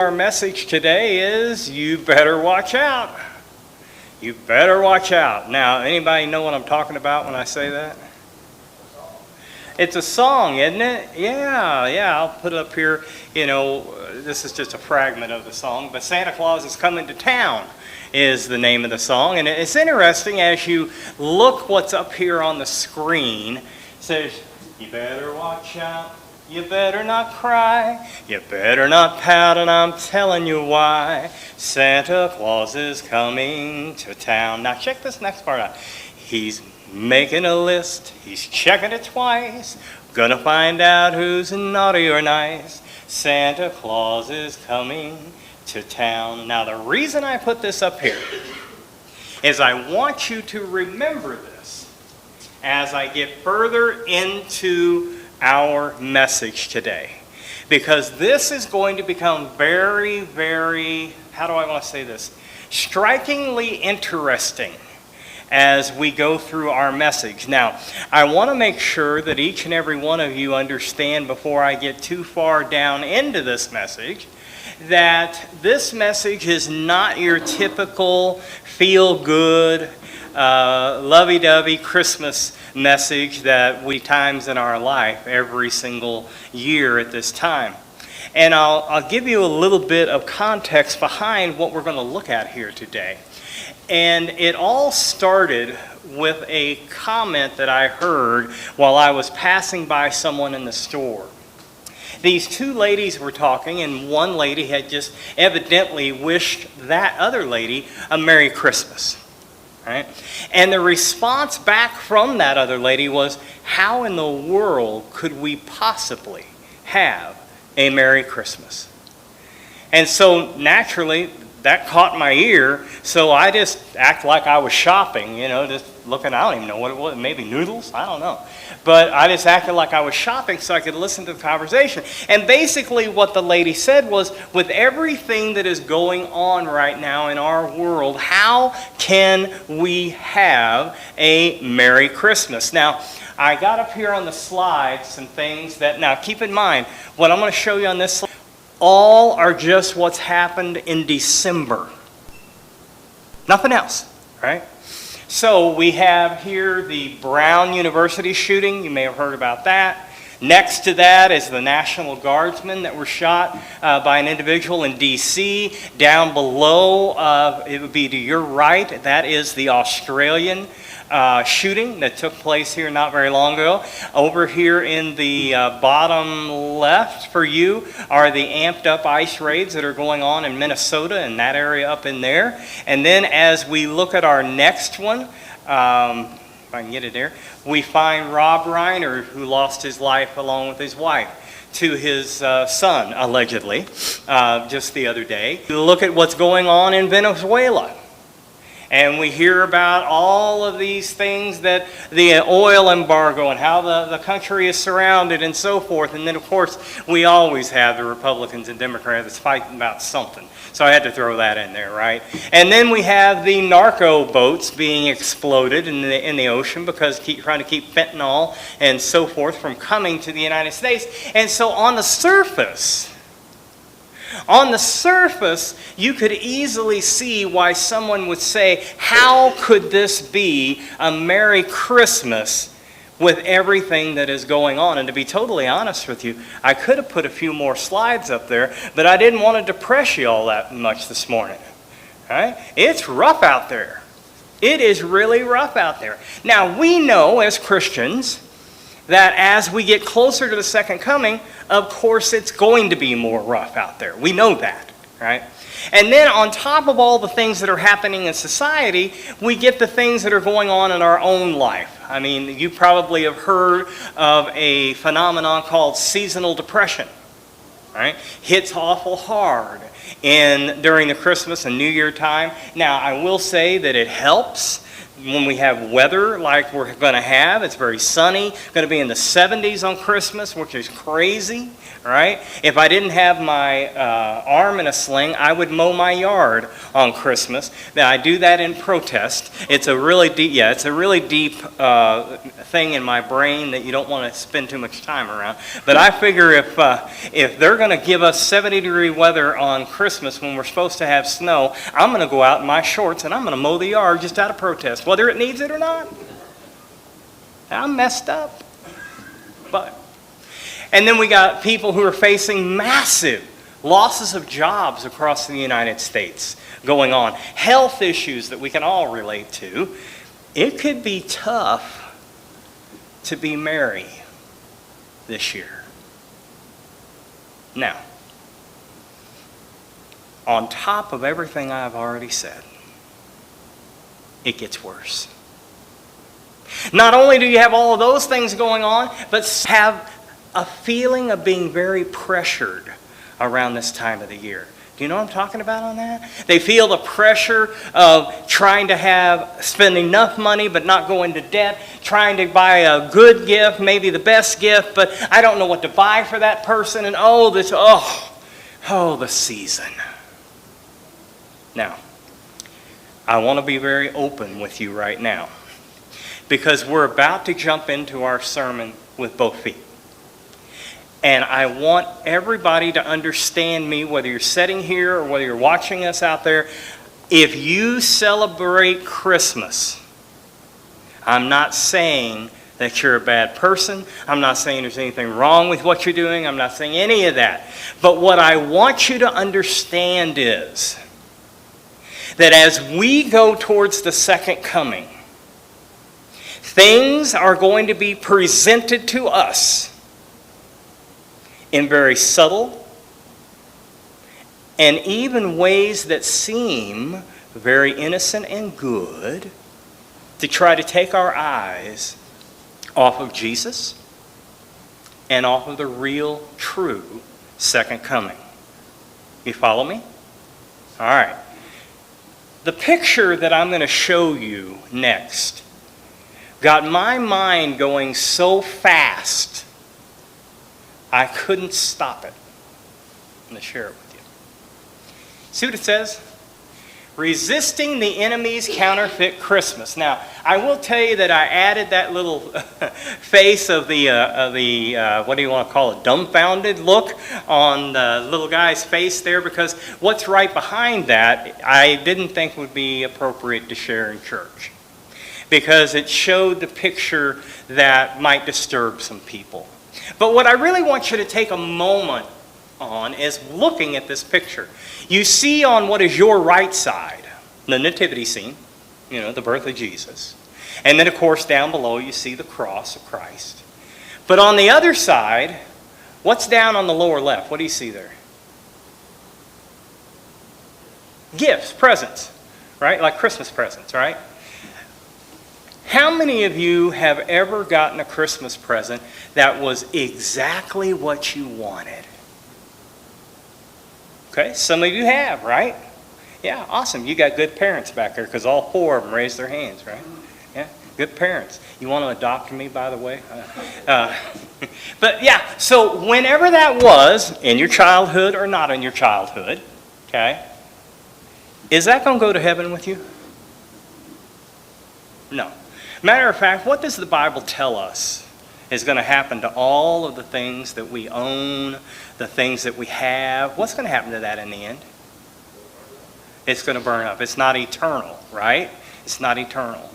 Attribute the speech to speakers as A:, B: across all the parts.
A: Our message today is, you better watch out. You better watch out. Now, anybody know what I'm talking about when I say that? It's a song, isn't it? Yeah, I'll put it up here. This is just a fragment of the song, but Santa Claus is Coming to Town is the name of the song. And it's interesting as you look what's up here on the screen. It says, you better watch out. You better not cry, you better not pout, and I'm telling you why. Santa Claus is coming to town. Now check this next part out. He's making a list, he's checking it twice, gonna find out who's naughty or nice. Santa Claus is coming to town. Now the reason I put this up here is I want you to remember this as I get further into our message today, because this is going to become very, very, how do I want to say this, strikingly interesting as we go through our message. Now, I want to make sure that each and every one of you understand before I get too far down into this message that this message is not your typical feel-good, lovey-dovey Christmas message that we times in our life every single year at this time. And I'll give you a little bit of context behind what we're going to look at here today. And it all started with a comment that I heard while I was passing by someone in the store. These two ladies were talking, and one lady had just evidently wished that other lady a Merry Christmas. Right? And the response back from that other lady was, how in the world could we possibly have a Merry Christmas? And so naturally, that caught my ear, so I just act like I was shopping, just looking, I don't even know what it was, maybe noodles, I don't know. But I just acted like I was shopping so I could listen to the conversation. And basically what the lady said was, with everything that is going on right now in our world, how can we have a Merry Christmas? Now, I got up here on the slide some things that, now keep in mind, what I'm going to show you on this slide, all are just what's happened in December. Nothing else, right? So we have here the Brown University shooting. You may have heard about that. Next to that is the National Guardsmen that were shot by an individual in D.C. Down below, it would be to your right, that is the Australian shooting that took place here not very long ago. Over here in the bottom left for you are the amped up ice raids that are going on in Minnesota and that area up in there. And then as we look at our next one, if I can get it there, we find Rob Reiner, who lost his life along with his wife to his son, allegedly, just the other day. Look at what's going on in Venezuela. And we hear about all of these things, that the oil embargo and how the country is surrounded and so forth. And then, of course, we always have the Republicans and Democrats fighting about something. So I had to throw that in there, right? And then we have the narco boats being exploded in the ocean because trying to keep fentanyl and so forth from coming to the United States. And so on the surface, you could easily see why someone would say, how could this be a Merry Christmas with everything that is going on? And to be totally honest with you, I could have put a few more slides up there, but I didn't want to depress you all that much this morning. All right? It's rough out there. It is really rough out there. Now, we know as Christians that as we get closer to the second coming, of course it's going to be more rough out there. We know that, right? And then on top of all the things that are happening in society, we get the things that are going on in our own life. I mean, you probably have heard of a phenomenon called seasonal depression, right? Hits awful hard during the Christmas and New Year time. Now, I will say that it helps when we have weather like we're going to have. It's very sunny, going to be in the 70s on Christmas, which is crazy, right? If I didn't have my arm in a sling, I would mow my yard on Christmas. Now, I do that in protest. It's a really deep, it's a really deep thing in my brain that you don't want to spend too much time around. But I figure if they're going to give us 70-degree weather on Christmas when we're supposed to have snow, I'm going to go out in my shorts and I'm going to mow the yard just out of protest, whether it needs it or not. I'm messed up. And then we got people who are facing massive losses of jobs across the United States going on. Health issues that we can all relate to. It could be tough to be merry this year. Now, on top of everything I've already said, it gets worse. Not only do you have all of those things going on, but have a feeling of being very pressured around this time of the year. Do you know what I'm talking about on that? They feel the pressure of trying to spend enough money but not go into debt, trying to buy a good gift, maybe the best gift, but I don't know what to buy for that person, and the season. Now, I want to be very open with you right now, because we're about to jump into our sermon with both feet. And I want everybody to understand me, whether you're sitting here or whether you're watching us out there. If you celebrate Christmas, I'm not saying that you're a bad person. I'm not saying there's anything wrong with what you're doing. I'm not saying any of that. But what I want you to understand is that as we go towards the second coming, things are going to be presented to us in very subtle and even ways that seem very innocent and good, to try to take our eyes off of Jesus and off of the real, true second coming. You follow me? All right. The picture that I'm going to show you next got my mind going so fast I couldn't stop it. I'm going to share it with you. See what it says? Resisting the enemy's counterfeit Christmas. Now, I will tell you that I added that little face of the what do you want to call it, dumbfounded look on the little guy's face there, because what's right behind that I didn't think would be appropriate to share in church, because it showed the picture that might disturb some people. But what I really want you to take a moment on is looking at this picture. You see on what is your right side, the nativity scene, the birth of Jesus. And then, of course, down below you see the cross of Christ. But on the other side, what's down on the lower left? What do you see there? Gifts, presents, right? Like Christmas presents, right? How many of you have ever gotten a Christmas present that was exactly what you wanted? Okay, some of you have, right? Yeah, awesome. You got good parents back there, because all four of them raised their hands, right? Yeah, good parents. You want to adopt me, by the way? But yeah, so whenever that was, in your childhood or not in your childhood, okay, is that going to go to heaven with you? No. Matter of fact, what does the Bible tell us is going to happen to all of the things that we own, the things that we have? What's going to happen to that in the end? It's going to burn up. It's not eternal, right? It's not eternal.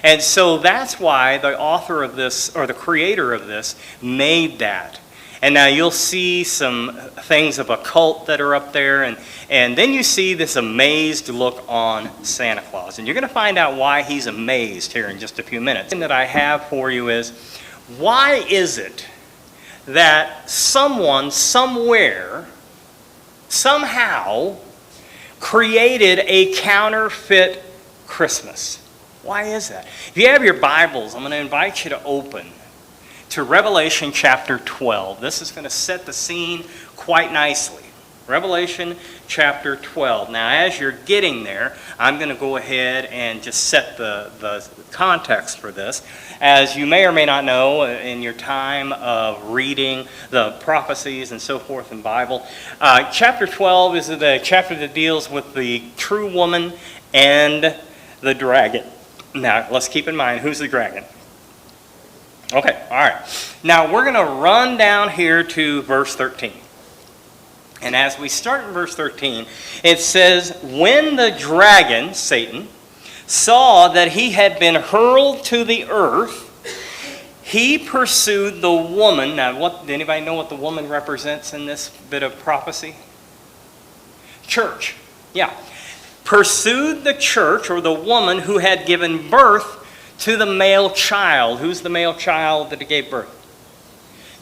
A: And so that's why the author of this, or the creator of this, made that. And now you'll see some things of a cult that are up there, and then you see this amazed look on Santa Claus. And you're going to find out why he's amazed here in just a few minutes. The thing that I have for you is, why is it that someone, somewhere, somehow created a counterfeit Christmas? Why is that? If you have your Bibles, I'm going to invite you to open to Revelation chapter 12. This is going to set the scene quite nicely. Revelation chapter 12. Now, as you're getting there, I'm going to go ahead and just set the context for this. As you may or may not know, in your time of reading the prophecies and so forth in the Bible, chapter 12 is the chapter that deals with the true woman and the dragon. Now, let's keep in mind, who's the dragon? Okay, all right. Now, we're going to run down here to verse 13. And as we start in verse 13, it says, when the dragon, Satan, saw that he had been hurled to the earth, he pursued the woman. Now, does anybody know what the woman represents in this bit of prophecy? Church. Yeah. Pursued the church, or the woman who had given birth to the male child. Who's the male child that gave birth?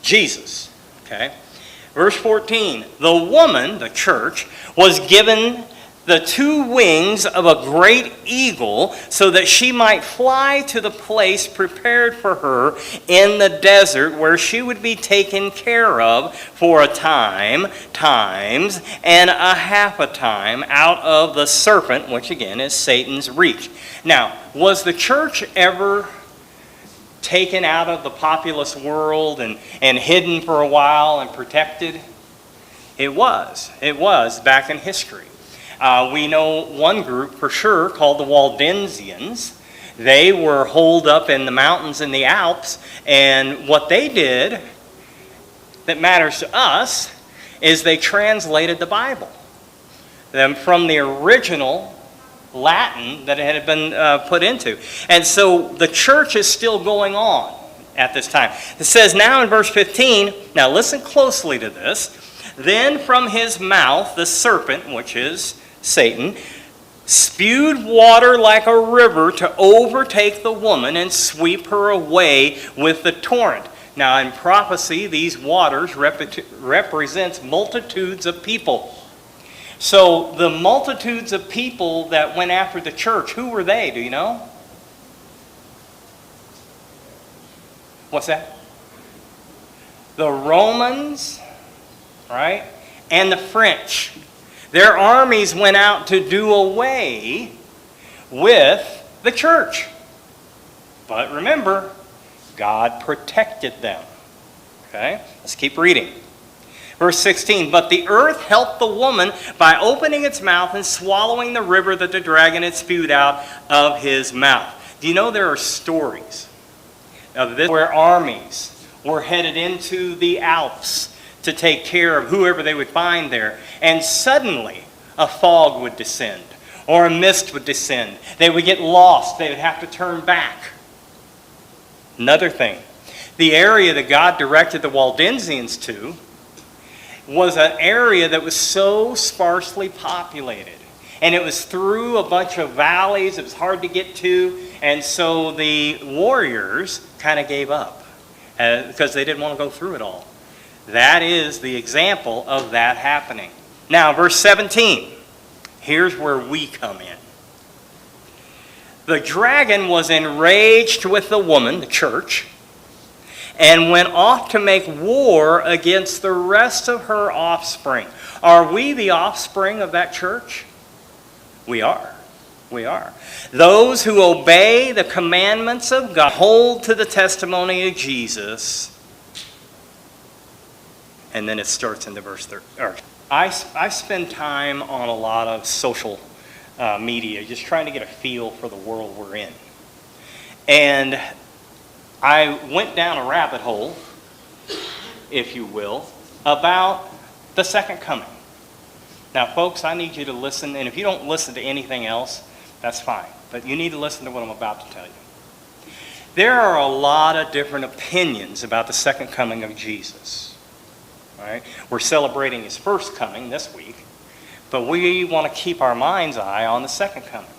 A: Jesus. Okay. Verse 14, the woman, the church, was given the 2 wings of a great eagle so that she might fly to the place prepared for her in the desert where she would be taken care of for a time, times, and a half a time out of the serpent, which again is Satan's reach. Now, was the church ever taken out of the populous world and hidden for a while and protected? It was back in history. We know one group for sure called the Waldensians. They were holed up in the mountains in the Alps, and what they did that matters to us is they translated the Bible from the original Latin that it had been put into. And so the church is still going on at this time. It says now in verse 15, now listen closely to this, then from his mouth the serpent, which is Satan, spewed water like a river to overtake the woman and sweep her away with the torrent. Now in prophecy, these waters represents multitudes of people. So the multitudes of people that went after the church, who were they? Do you know? What's that? The Romans, right? And the French. Their armies went out to do away with the church. But remember, God protected them. Okay? Let's keep reading. Verse 16, but the earth helped the woman by opening its mouth and swallowing the river that the dragon had spewed out of his mouth. Do you know there are stories of this where armies were headed into the Alps to take care of whoever they would find there, and suddenly a fog would descend or a mist would descend. They would get lost. They would have to turn back. Another thing, the area that God directed the Waldensians to was an area that was so sparsely populated. And it was through a bunch of valleys. It was hard to get to. And so the warriors kind of gave up because they didn't want to go through it all. That is the example of that happening. Now, verse 17. Here's where we come in. The dragon was enraged with the woman, the church, and went off to make war against the rest of her offspring. Are we the offspring of that church? We are. We are. Those who obey the commandments of God, hold to the testimony of Jesus. And then it starts in the verse 30. I spend time on a lot of social media, just trying to get a feel for the world we're in. And I went down a rabbit hole, if you will, about the second coming. Now, folks, I need you to listen, and if you don't listen to anything else, that's fine. But you need to listen to what I'm about to tell you. There are a lot of different opinions about the second coming of Jesus. All right? We're celebrating his first coming this week, but we want to keep our mind's eye on the second coming.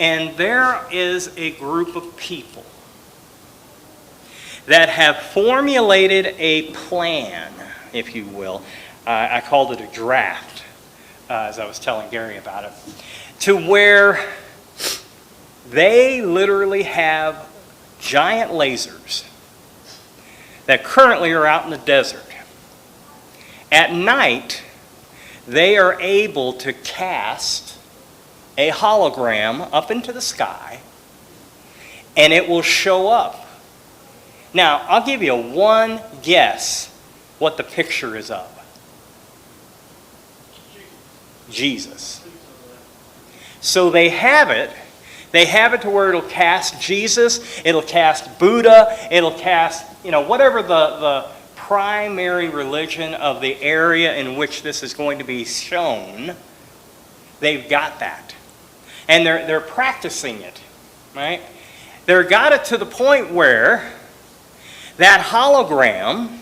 A: And there is a group of people that have formulated a plan, if you will. I called it a draft, as I was telling Gary about it, to where they literally have giant lasers that currently are out in the desert. At night, they are able to cast a hologram up into the sky, and it will show up. Now, I'll give you one guess what the picture is of. Jesus. So they have it to where it'll cast Jesus, it'll cast Buddha, it'll cast, whatever the primary religion of the area in which this is going to be shown. They've got that. And they're practicing it, right? They've got it to the point where that hologram,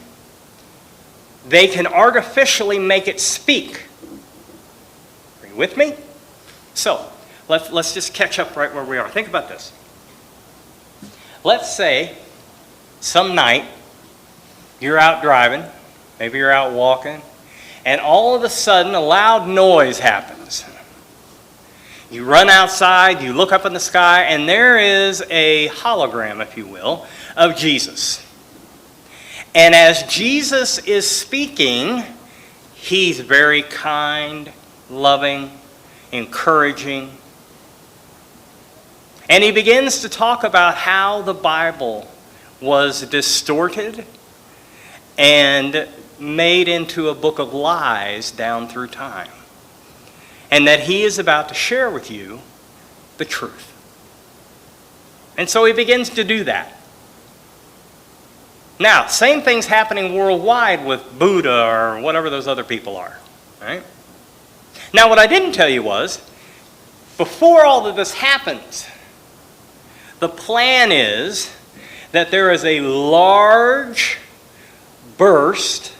A: they can artificially make it speak. Are you with me? So, let's just catch up right where we are. Think about this. Let's say some night you're out driving, maybe you're out walking, and all of a sudden a loud noise happens. You run outside, you look up in the sky, and there is a hologram, if you will, of Jesus. And as Jesus is speaking, he's very kind, loving, encouraging. And he begins to talk about how the Bible was distorted and made into a book of lies down through time. And that he is about to share with you the truth. And so he begins to do that. Now, same thing's happening worldwide with Buddha or whatever those other people are. Right? Now, what I didn't tell you was, before all of this happens, the plan is that there is a large burst,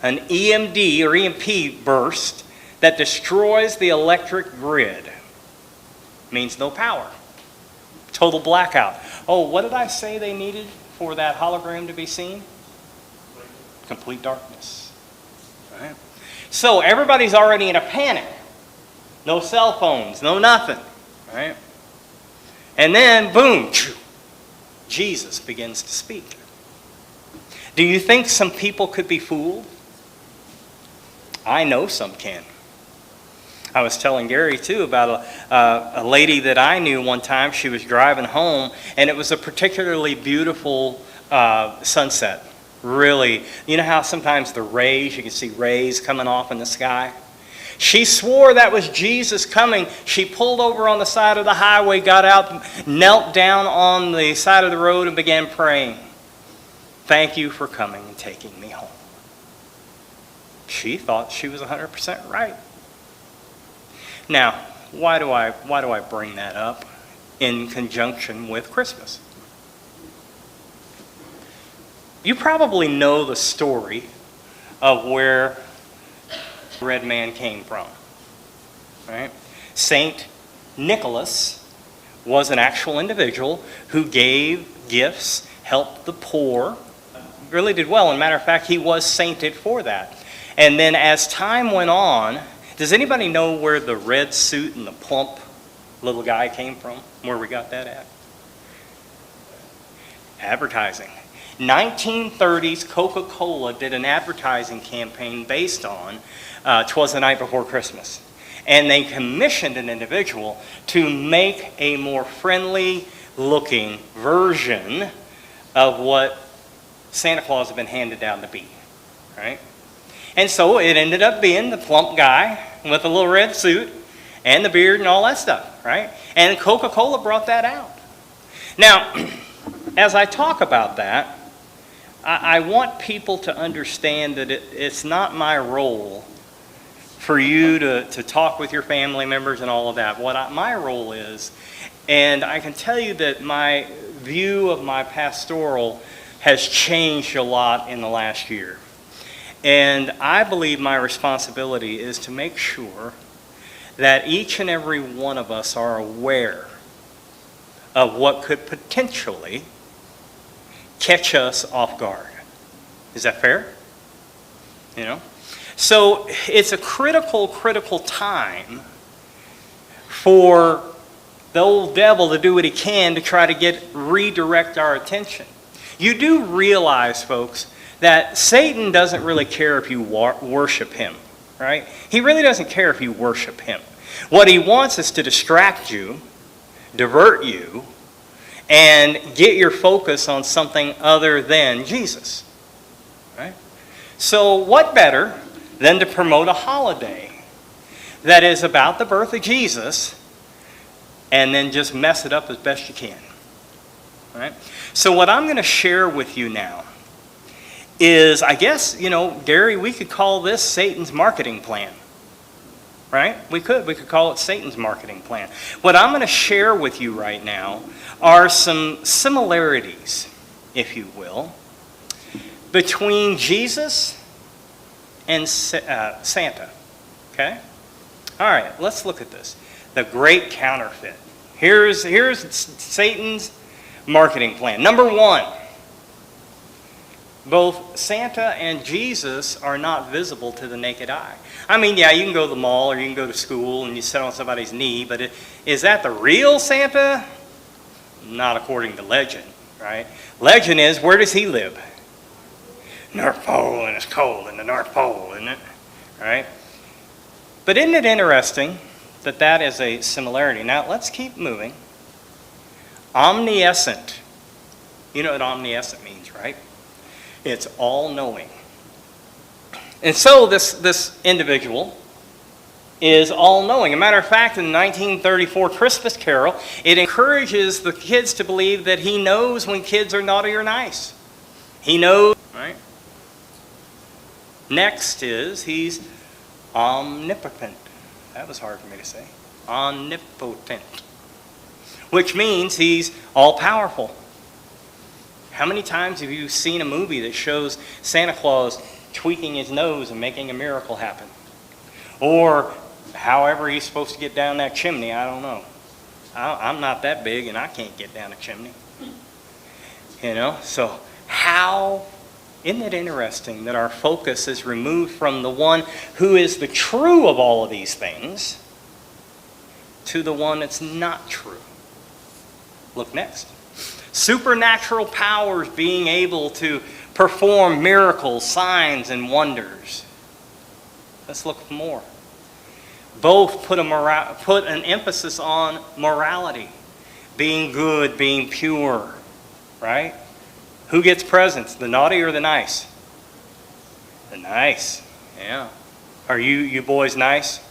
A: an EMD or EMP burst, that destroys the electric grid. Means no power. Total blackout. Oh, what did I say they needed for that hologram to be seen? Complete darkness. Right? So everybody's already in a panic. No cell phones, no nothing. Right? And then, boom, Jesus begins to speak. Do you think some people could be fooled? I know some can. I was telling Gary, too, about a lady that I knew one time. She was driving home, and it was a particularly beautiful sunset. Really. You know how sometimes the rays, you can see rays coming off in the sky? She swore that was Jesus coming. She pulled over on the side of the highway, got out, knelt down on the side of the road, and began praying. Thank you for coming and taking me home. She thought she was 100% right. Now, why do I bring that up in conjunction with Christmas? You probably know the story of where the red man came from, right? Saint Nicholas was an actual individual who gave gifts, helped the poor, really did well. As a matter of fact, he was sainted for that. And then as time went on, does anybody know where the red suit and the plump little guy came from? Where we got that at? Advertising. 1930s, Coca-Cola did an advertising campaign based on 'Twas the Night Before Christmas. And they commissioned an individual to make a more friendly looking version of what Santa Claus had been handed down to be. Right? And so it ended up being the plump guy with the little red suit and the beard and all that stuff, right? And Coca-Cola brought that out. Now, as I talk about that, I want people to understand that it's not my role for you to talk with your family members and all of that. My role is, and I can tell you that my view of my pastoral has changed a lot in the last year. And I believe my responsibility is to make sure that each and every one of us are aware of what could potentially catch us off guard. Is that fair? You know? So it's a critical time for the old devil to do what he can to try to redirect our attention. You do realize, folks, that Satan doesn't really care if you worship him, right? He really doesn't care if you worship him. What he wants is to distract you, divert you, and get your focus on something other than Jesus, right? So what better than to promote a holiday that is about the birth of Jesus and then just mess it up as best you can, right? So what I'm going to share with you now is, I guess, Gary, we could call this Satan's marketing plan, right? We could call it Satan's marketing plan. What I'm going to share with you right now are some similarities, if you will, between Jesus and Santa, okay? All right, let's look at this. The great counterfeit. Here's Satan's marketing plan. Number one, both Santa and Jesus are not visible to the naked eye. I mean, yeah, you can go to the mall or you can go to school and you sit on somebody's knee, but is that the real Santa? Not according to legend, right? Legend is, where does he live? North Pole, and it's cold in the North Pole, isn't it? Right? But isn't it interesting that that is a similarity? Now, let's keep moving. Omniscient. You know what omniscient means, right? It's all-knowing. And so this individual is all-knowing. As a matter of fact, in the 1934 Christmas Carol, it encourages the kids to believe that he knows when kids are naughty or nice. He knows, right? Next is he's omnipotent. That was hard for me to say. Omnipotent. Which means he's all-powerful. How many times have you seen a movie that shows Santa Claus tweaking his nose and making a miracle happen? Or however he's supposed to get down that chimney, I don't know. I'm not that big and I can't get down a chimney. So isn't it interesting that our focus is removed from the one who is the true of all of these things to the one that's not true? Look next. Supernatural powers, being able to perform miracles, signs, and wonders. Let's look for more. Both put an emphasis on morality, being good, being pure, right? Who gets presents, the naughty or the nice? The nice, yeah. Are you boys nice?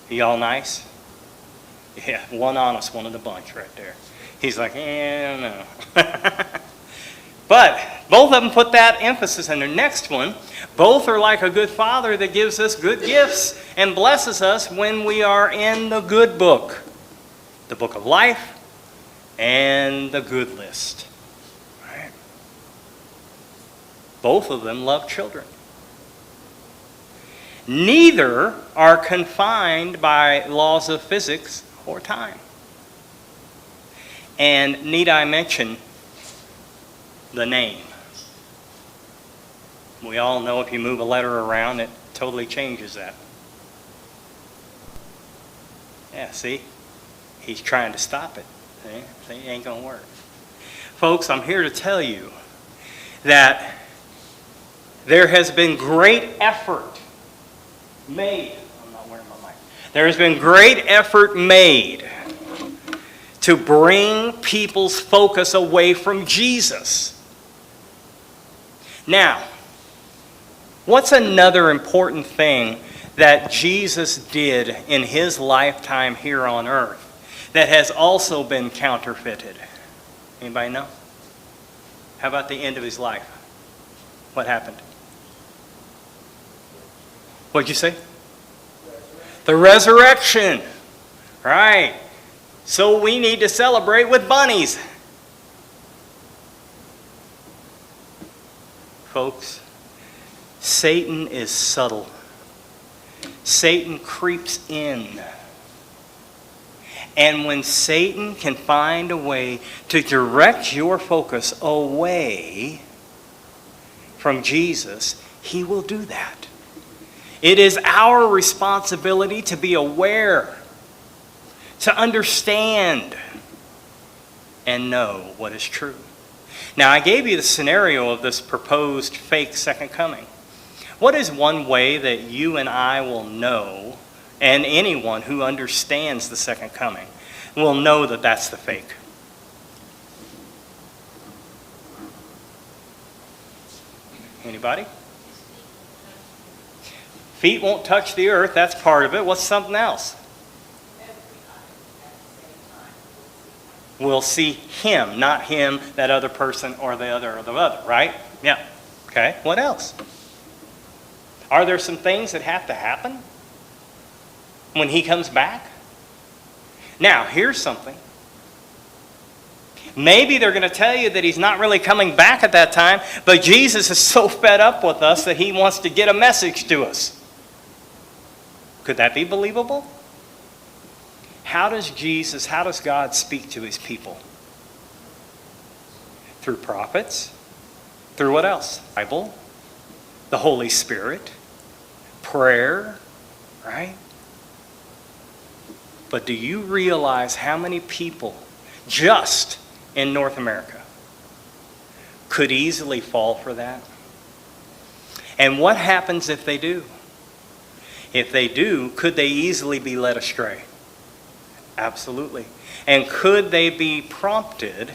A: Y'all nice? Yeah, one honest one in the bunch right there. He's like, no. But both of them put that emphasis in their next one. Both are like a good father that gives us good gifts and blesses us when we are in the good book. The book of life and the good list. Right? Both of them love children. Neither are confined by laws of physics or time. And need I mention the name? We all know if you move a letter around, it totally changes that. Yeah, see? He's trying to stop it. See? It ain't going to work. Folks, I'm here to tell you that there has been great effort made. I'm not wearing my mic. There has been great effort made to bring people's focus away from Jesus. Now, what's another important thing that Jesus did in his lifetime here on earth that has also been counterfeited? Anybody know? How about the end of his life? What happened? What'd you say? The resurrection. Right. So we need to celebrate with bunnies. Folks, Satan is subtle. Satan creeps in. And when Satan can find a way to direct your focus away from Jesus, he will do that. It is our responsibility to be aware, to understand, and know what is true. Now, I gave you the scenario of this proposed fake second coming. What is one way that you and I will know, and anyone who understands the second coming will know that that's the fake? Anybody? Feet won't touch the earth, that's part of it. What's something else? We'll see him, not him, that other person, or the other, right? Yeah. Okay, what else? Are there some things that have to happen when he comes back? Now, here's something. Maybe they're going to tell you that he's not really coming back at that time, but Jesus is so fed up with us that he wants to get a message to us. Could that be believable? How does God speak to his people? Through prophets. Through what else? Bible, the Holy Spirit, prayer, right? But do you realize how many people just in North America could easily fall for that? And what happens if they do? If they do, could they easily be led astray? Absolutely. And could they be prompted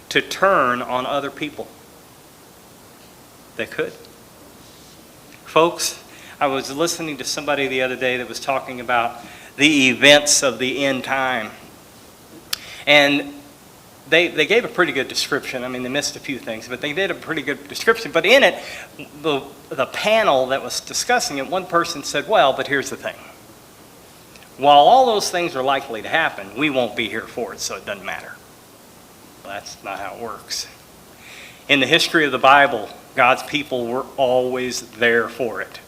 A: to turn on other people? They could. Folks, I was listening to somebody the other day that was talking about the events of the end time. And they gave a pretty good description. I mean, they missed a few things, but they did a pretty good description. But in it, the panel that was discussing it, one person said, well, but here's the thing. While all those things are likely to happen, we won't be here for it, so it doesn't matter. Well, that's not how it works. In the history of the Bible, God's people were always there for it.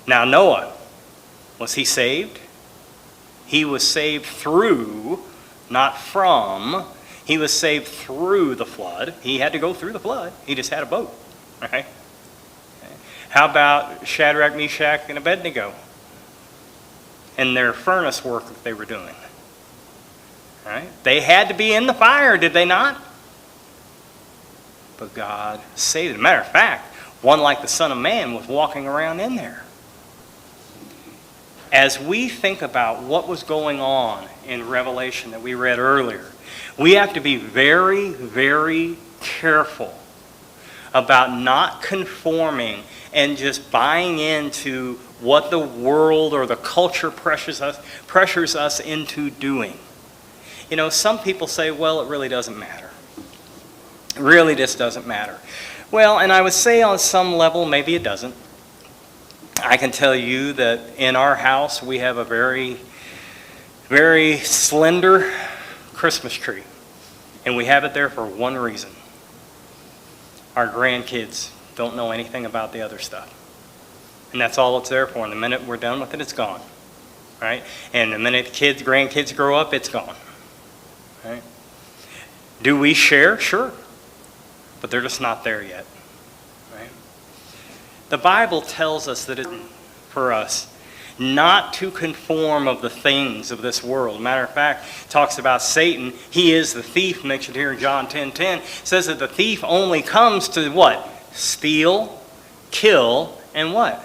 A: Now, Noah, was he saved? He was saved through, not from. He was saved through the flood. He had to go through the flood. He just had a boat, right? Okay. How about Shadrach, Meshach, and Abednego and their furnace work that they were doing? Right? They had to be in the fire, did they not? But God saved them. Matter of fact, one like the Son of Man was walking around in there. As we think about what was going on in Revelation that we read earlier, we have to be very, very careful about not conforming and just buying into what the world or the culture pressures us into doing. You know, some people say, well, it really doesn't matter. It really just doesn't matter. Well, and I would say on some level, maybe it doesn't. I can tell you that in our house, we have a very, very slender Christmas tree. And we have it there for one reason. Our grandkids don't know anything about the other stuff. And that's all it's there for. And the minute we're done with it, it's gone. Right? And the minute grandkids grow up, it's gone. Right? Do we share? Sure. But they're just not there yet. Right? The Bible tells us that it's for us not to conform of the things of this world. Matter of fact, it talks about Satan. He is the thief, mentioned here in John 10:10. Says that the thief only comes to what? Steal, kill, and what?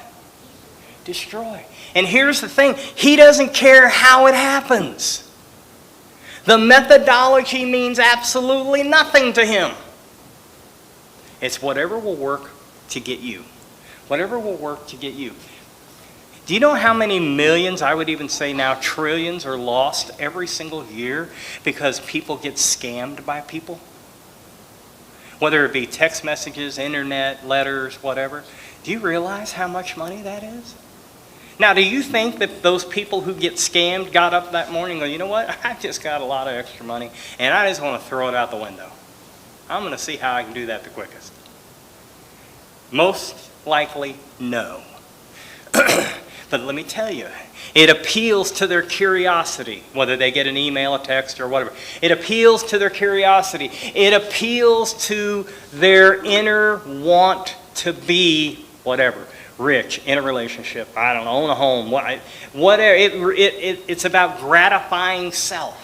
A: Destroy. And here's the thing. He doesn't care how it happens. The methodology means absolutely nothing to him. It's whatever will work to get you. Whatever will work to get you. Do you know how many millions, I would even say now trillions, are lost every single year because people get scammed by people? Whether it be text messages, internet, letters, whatever. Do you realize how much money that is? Now, do you think that those people who get scammed got up that morning and go, you know what, I just got a lot of extra money and I just want to throw it out the window. I'm going to see how I can do that the quickest. Most likely, no. But let me tell you, it appeals to their curiosity, whether they get an email, a text, or whatever. It appeals to their curiosity. It appeals to their inner want to be whatever, rich, in a relationship, I don't know, own a home, whatever. It's about gratifying self.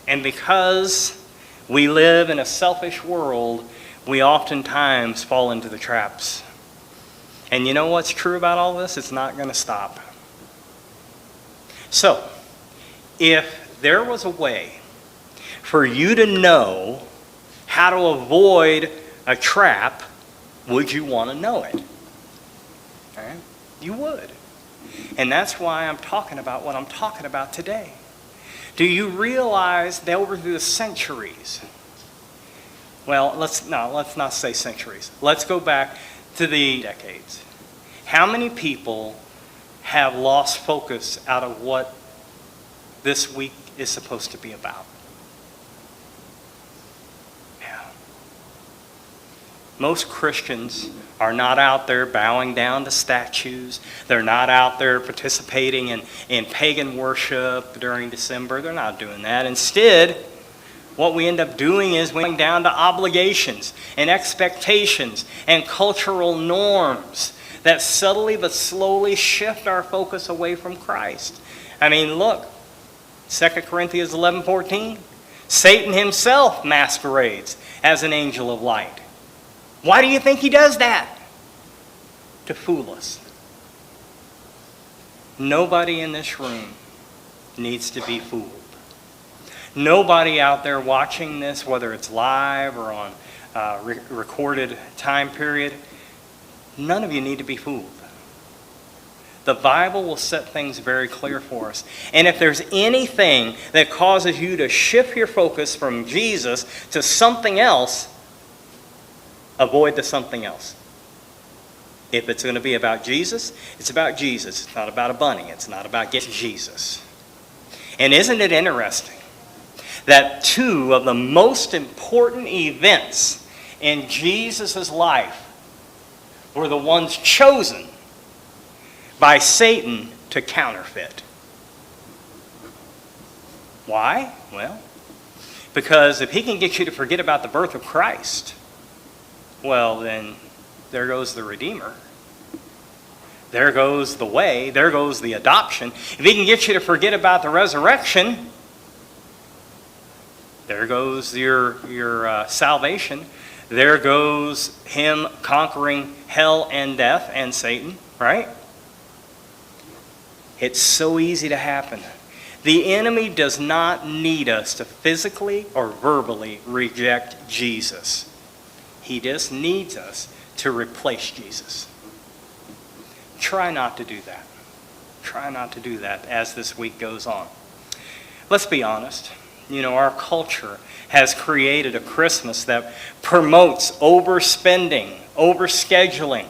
A: And because we live in a selfish world, we oftentimes fall into the traps. And you know what's true about all this? It's not going to stop. So, if there was a way for you to know how to avoid a trap, would you want to know it? Right? You would. And that's why I'm talking about what I'm talking about today. Do you realize that over the centuries, well, let's not say centuries. Let's go back to the decades. How many people have lost focus out of what this week is supposed to be about? Yeah. Most Christians are not out there bowing down to statues. They're not out there participating in pagan worship during December. They're not doing that. Instead, what we end up doing is going down to obligations and expectations and cultural norms that subtly but slowly shift our focus away from Christ. I mean, look, 2 Corinthians 11:14. Satan himself masquerades as an angel of light. Why do you think he does that? To fool us. Nobody in this room needs to be fooled. Nobody out there watching this, whether it's live or on recorded time period, none of you need to be fooled. The Bible will set things very clear for us. And if there's anything that causes you to shift your focus from Jesus to something else, avoid the something else. If it's going to be about Jesus, it's about Jesus. It's not about a bunny. It's not about getting Jesus. And isn't it interesting that two of the most important events in Jesus' life were the ones chosen by Satan to counterfeit? Why? Well, because if he can get you to forget about the birth of Christ, well, then there goes the Redeemer. There goes the way. There goes the adoption. If he can get you to forget about the resurrection, there goes your salvation. There goes him conquering hell and death and Satan, right? It's so easy to happen. The enemy does not need us to physically or verbally reject Jesus. He just needs us to replace Jesus. Try not to do that. Try not to do that as this week goes on. Let's be honest. You know, our culture has created a Christmas that promotes overspending, overscheduling,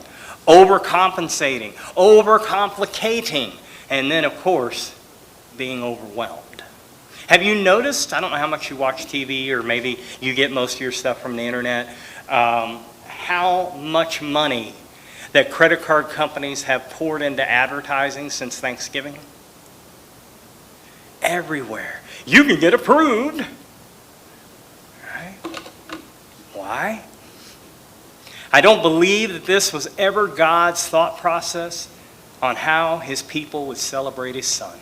A: overcompensating, overcomplicating, and then, of course, being overwhelmed. Have you noticed, I don't know how much you watch TV or maybe you get most of your stuff from the internet, how much money that credit card companies have poured into advertising since Thanksgiving? Everywhere. You can get approved. Right? Why? I don't believe that this was ever God's thought process on how his people would celebrate his son.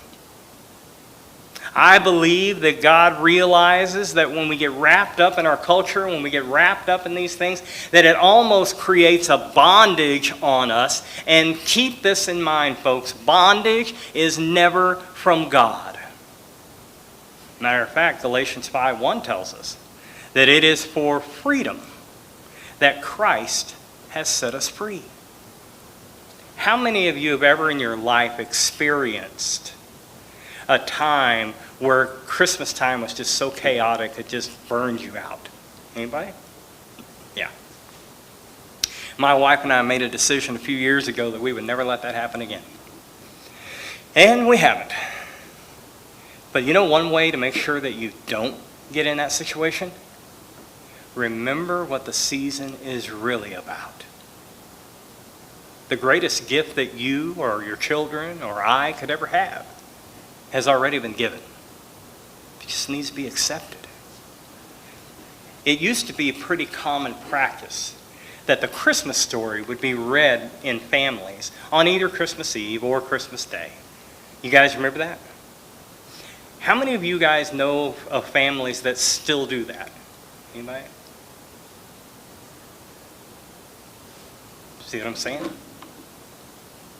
A: I believe that God realizes that when we get wrapped up in our culture, when we get wrapped up in these things, that it almost creates a bondage on us. And keep this in mind, folks. Bondage is never from God. Matter of fact, Galatians 5:1 tells us that it is for freedom that Christ has set us free. How many of you have ever in your life experienced a time where Christmas time was just so chaotic it just burned you out? Anybody? Yeah. My wife and I made a decision a few years ago that we would never let that happen again. And we haven't. But you know one way to make sure that you don't get in that situation? Remember what the season is really about. The greatest gift that you or your children or I could ever have has already been given. It just needs to be accepted. It used to be a pretty common practice that the Christmas story would be read in families on either Christmas Eve or Christmas Day. You guys remember that? How many of you guys know of families that still do that? Anybody? See what I'm saying?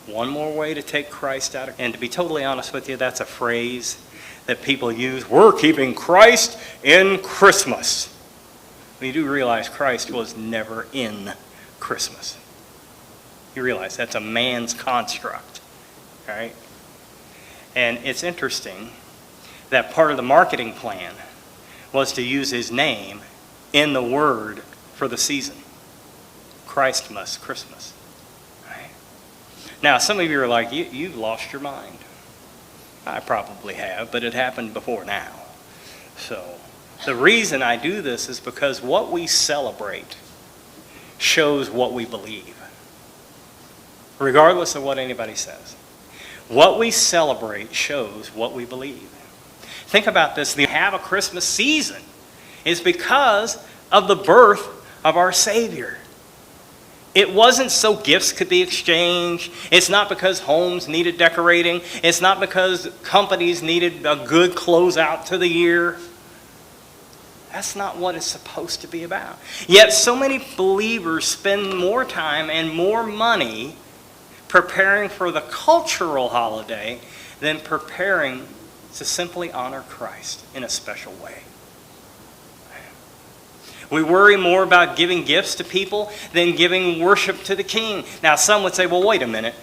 A: One more way to take Christ out of... And to be totally honest with you, that's a phrase that people use. We're keeping Christ in Christmas. Well, you do realize Christ was never in Christmas. You realize that's a man's construct, right? And it's interesting that part of the marketing plan was to use his name in the word for the season. Christmas, Christmas. Right? Now, some of you are like, you've lost your mind. I probably have, but it happened before now. So the reason I do this is because what we celebrate shows what we believe, regardless of what anybody says. What we celebrate shows what we believe. Think about this. The have a Christmas season is because of the birth of our Savior. It wasn't so gifts could be exchanged. It's not because homes needed decorating. It's not because companies needed a good closeout to the year. That's not what it's supposed to be about. Yet so many believers spend more time and more money preparing for the cultural holiday than preparing to simply honor Christ in a special way. We worry more about giving gifts to people than giving worship to the King. Now, some would say, well, wait a minute.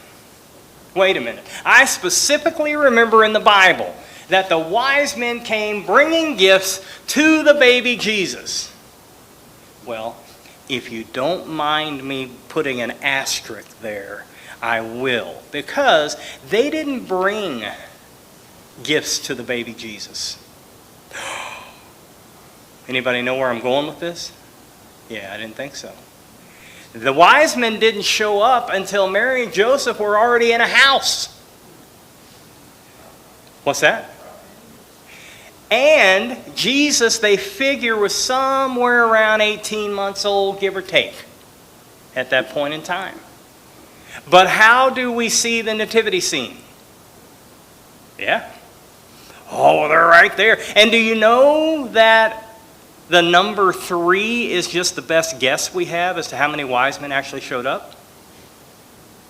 A: Wait a minute. I specifically remember in the Bible that the wise men came bringing gifts to the baby Jesus. Well, if you don't mind me putting an asterisk there, I will. Because they didn't bring gifts to the baby Jesus. Anybody know where I'm going with this? Yeah, I didn't think so. The wise men didn't show up until Mary and Joseph were already in a house. What's that? And Jesus, they figure, was somewhere around 18 months old, give or take, at that point in time. But how do we see the nativity scene? Yeah. Oh, they're right there. And do you know that the number 3 is just the best guess we have as to how many wise men actually showed up?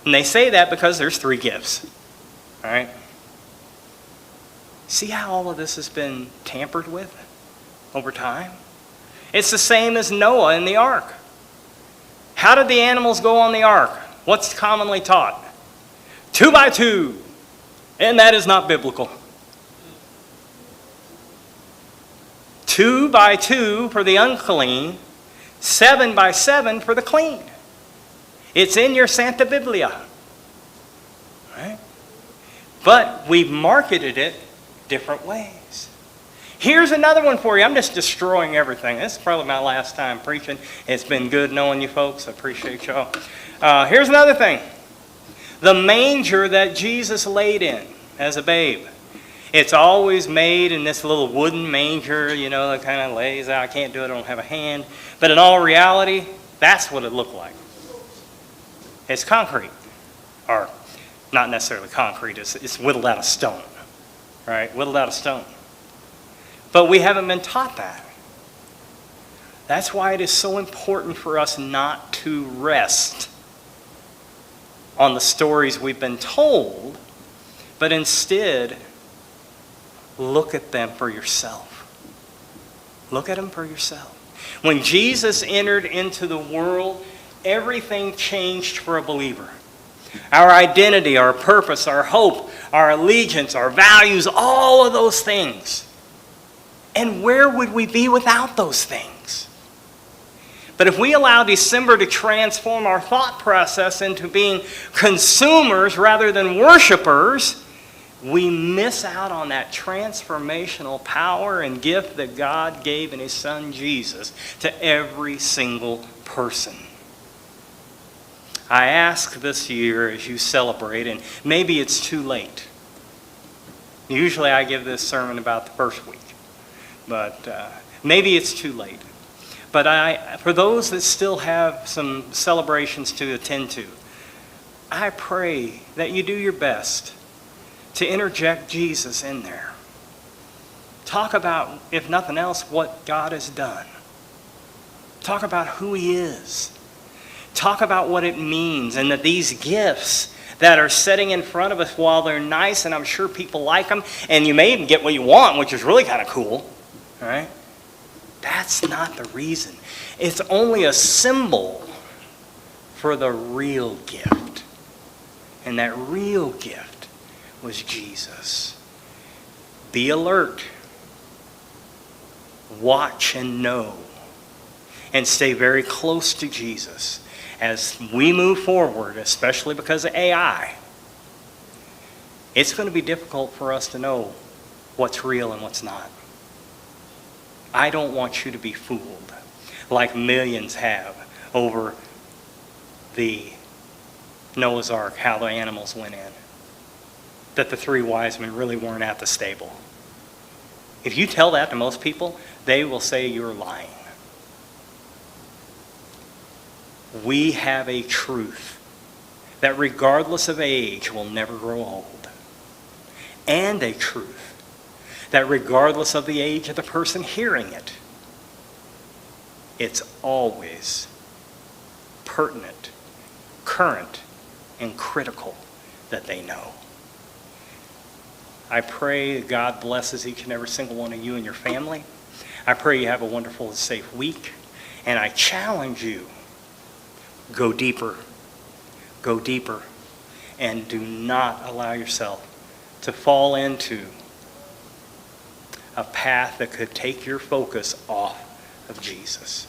A: And they say that because there's 3 gifts. All right? See how all of this has been tampered with over time? It's the same as Noah in the ark. How did the animals go on the ark? What's commonly taught? 2 by 2. And that is not biblical. 2 by 2 for the unclean, 7 by 7 for the clean. It's in your Santa Biblia. Right? But we've marketed it different ways. Here's another one for you. I'm just destroying everything. This is probably my last time preaching. It's been good knowing you folks. I appreciate y'all. Here's another thing. The manger that Jesus laid in as a babe. It's always made in this little wooden manger, you know, that kind of lays out. I can't do it, I don't have a hand. But in all reality, that's what it looked like. It's concrete. Or not necessarily concrete, it's whittled out of stone. Right? Whittled out of stone. But we haven't been taught that. That's why it is so important for us not to rest on the stories we've been told, but instead look at them for yourself. Look at them for yourself. When Jesus entered into the world, everything changed for a believer. Our identity, our purpose, our hope, our allegiance, our values, all of those things. And where would we be without those things? But if we allow December to transform our thought process into being consumers rather than worshipers, we miss out on that transformational power and gift that God gave in His Son Jesus to every single person. I ask this year as you celebrate, and maybe it's too late. Usually I give this sermon about the first week, but maybe it's too late. But for those that still have some celebrations to attend to, I pray that you do your best to interject Jesus in there. Talk about, if nothing else, what God has done. Talk about who He is. Talk about what it means and that these gifts that are sitting in front of us while they're nice, and I'm sure people like them, and you may even get what you want, which is really kind of cool, all right? That's not the reason. It's only a symbol for the real gift. And that real gift was Jesus. Be alert. Watch and know. And stay very close to Jesus. As we move forward, especially because of AI, it's going to be difficult for us to know what's real and what's not. I don't want you to be fooled like millions have over the Noah's Ark, how the animals went in. That the 3 wise men really weren't at the stable. If you tell that to most people, they will say you're lying. We have a truth that regardless of age will never grow old. And a truth that regardless of the age of the person hearing it, it's always pertinent, current, and critical that they know. I pray God blesses each and every single one of you and your family. I pray you have a wonderful and safe week. And I challenge you, go deeper, and do not allow yourself to fall into a path that could take your focus off of Jesus.